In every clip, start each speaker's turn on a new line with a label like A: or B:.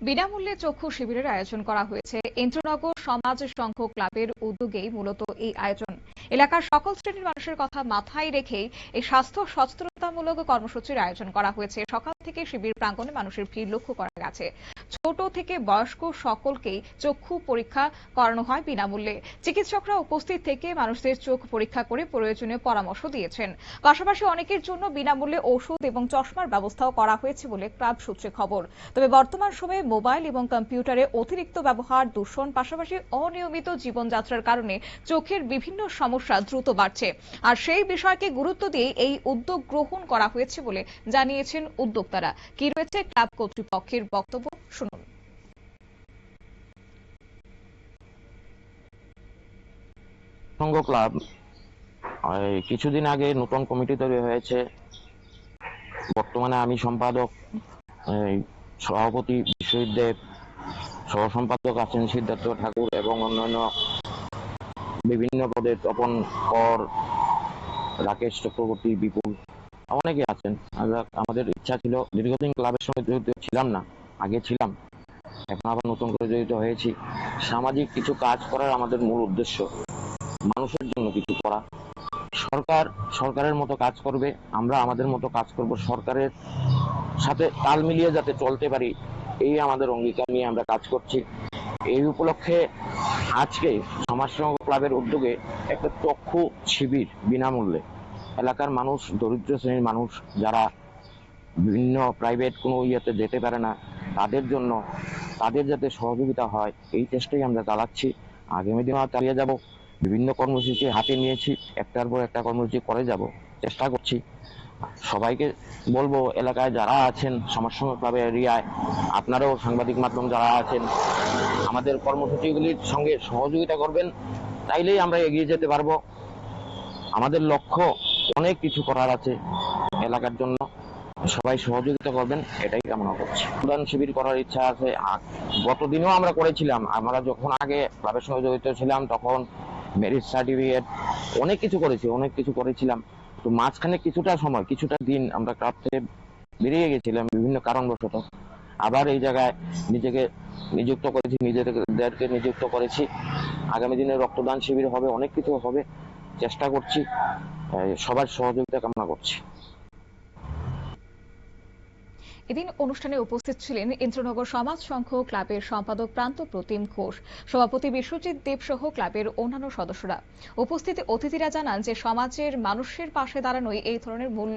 A: বিনামূল্যে চক্ষু শিবিরের আয়োজন করা হয়েছে। ইন্দ্রনগর সমাজ সংঘ ক্লাবের উদ্যোগেই মূলত এই আয়োজন। এলাকার সকল শ্রেণীর মানুষের কথা মাথায় রেখেই এই স্বাস্থ্য সচেতনতামূলক কর্মসূচির আয়োজন করা হয়েছে। সকাল থেকে শিবির প্রাঙ্গণে মানুষের ভিড় লক্ষ্য করা গেছে। ছোট থেকে বয়স্ক সকলকেই চক্ষু পরীক্ষা করানো হয় বিনামূল্যে। চিকিৎসকরা উপস্থিত থেকে মানুষদের চোখ পরীক্ষা করে প্রয়োজনীয় পরামর্শ দিয়েছেন। পাশাপাশি অনেকের জন্য বিনামূল্যে ওষুধ এবং চশমার ব্যবস্থাও করা হয়েছে বলে ক্লাব সূত্রে খবর। তবে বর্তমান সময়ে মোবাইল এবং কম্পিউটারে অতিরিক্ত ব্যবহার, দূষণ, পাশাপাশি অনিয়মিত জীবনযাত্রার কারণে চোখের বিভিন্ন সমস্যা দ্রুত বাড়ছে। আর সেই বিষয়কে গুরুত্ব দিয়ে এই উদ্যোগ গ্রহণ করা হয়েছে বলে জানিয়েছেন উদ্যোক্তারা। কি রয়েছে ক্লাব কর্তৃপক্ষের বক্তব্য, শুনুন।
B: সংঘ ক্লাব কিছুদিন আগে নতুন কমিটি তৈরি হয়েছে। বর্তমানে আমি সম্পাদক, সভাপতি বিশ্বজিৎ, সহ সম্পাদক আছেন সিদ্ধার্থ ঠাকুর এবং অন্যান্য বিভিন্ন পদে তপন কর, রাকেশ চক্রবর্তী, বিপুল, অনেকে আছেন। আমাদের ইচ্ছা ছিল, দীর্ঘদিন ক্লাবের সঙ্গে জড়িত ছিলাম না, আগে ছিলাম, এখন আবার নতুন করে জড়িত হয়েছি। সামাজিক কিছু কাজ করার আমাদের মূল উদ্দেশ্য, মানুষের জন্য কিছু করা। সরকারের মতো কাজ করবে, আমরা আমাদের মতো কাজ করব, সরকারের সাথে তাল মিলিয়ে যাতে চলতে পারি, এই আমাদের অঙ্গীকার নিয়ে আমরা কাজ করছি। এই উপলক্ষে আজকে সমাজসংঘ ক্লাবের উদ্যোগে একটা চক্ষু শিবির বিনামূল্যে। এলাকার মানুষ, দরিদ্র শ্রেণীর মানুষ যারা বিভিন্ন প্রাইভেট কোনো ইয়েতে যেতে পারে না, তাদের জন্য, তাদের যাতে সহযোগিতা হয়, এই চেষ্টাই আমরা চালাচ্ছি। আগামী দিনেও চালিয়ে যাব। বিভিন্ন কর্মসূচি হাতে নিয়েছি, একটার পর একটা কর্মসূচি করে যাব, চেষ্টা করছি। সবাইকে বলবো, এলাকায় যারা আছেন, সমাজসংঘ ক্লাবের এরিয়ায়, আপনারাও সাংবাদিক মাধ্যম যারা আছেন, আমাদের কর্মসূচিগুলির সঙ্গে সহযোগিতা করবেন, তাইলেই আমরা এগিয়ে যেতে পারবো। আমাদের লক্ষ্য, অনেক কিছু করার আছে এলাকার জন্য, সবাই সহযোগিতা করবেন, এটাই কামনা করছি। রক্তদান শিবির করার ইচ্ছা আছে। গতদিনও আমরা করেছিলাম। আমরা যখন আগে ক্লাবের সঙ্গে জড়িত ছিলাম তখন ম্যারেজ সার্টিফিকেট, অনেক কিছু করেছিলাম। তো মাঝখানে কিছুটা সময়, কিছুটা দিন আমরা ক্লাব থেকে বেরিয়ে গেছিলাম বিভিন্ন কারণবশত। আবার এই জায়গায় নিজেকে নিযুক্ত করেছি, নিজেদেরকে নিযুক্ত করেছি। আগামী দিনে রক্তদান শিবির হবে, অনেক কিছু হবে, চেষ্টা করছি। সবার সহযোগিতা কামনা করছি।
A: এদিন অনুষ্ঠানে উপস্থিত ছিলেন ইন্দ্রনগর সমাজ সংঘ ক্লাবের সম্পাদক প্রান্ত প্রতিম ঘোষ, সভাপতি বিশ্বজিৎ দেব সহ ক্লাবের অন্যান্য সদস্যরা। উপস্থিত অতিথিরা জানান যে সমাজের মানুষের পাশে দাঁড়ানোই এই ধরনের মূল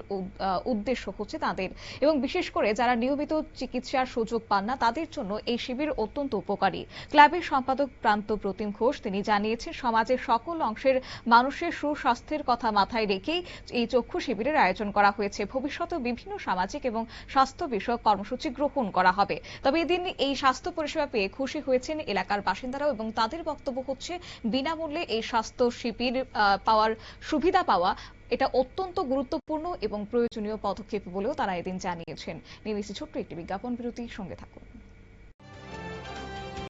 A: উদ্দেশ্য হচ্ছে তাদের, এবং বিশেষ করে যারা নিয়মিত চিকিৎসার সুযোগ পান না তাদের জন্য এই শিবির অত্যন্ত উপকারী। ক্লাবের সম্পাদক প্রান্ত প্রতিম ঘোষ তিনি জানিয়েছেন, সমাজের সকল অংশের মানুষের সুস্বাস্থ্যের কথা মাথায় রেখেই এই চক্ষু শিবিরের আয়োজন করা হয়েছে। ভবিষ্যতে বিভিন্ন সামাজিক এবং স্বাস্থ্য কর্মসূচি গ্রহণ করা হবে। তবে এদিন এই স্বাস্থ্য পরিষেবা পেয়ে খুশি হয়েছেন এলাকার বাসিন্দারাও, এবং তাদের বক্তব্য হচ্ছে বিনামূল্যে এই স্বাস্থ্য শিবির পাওয়ার সুবিধা পাওয়া এটা অত্যন্ত গুরুত্বপূর্ণ এবং প্রয়োজনীয় পদক্ষেপ বলেও তারা এদিন জানিয়েছেন। নিয়ে নিচ্ছি ছোট্ট একটি বিজ্ঞাপন বিরতি, সঙ্গে থাকুন।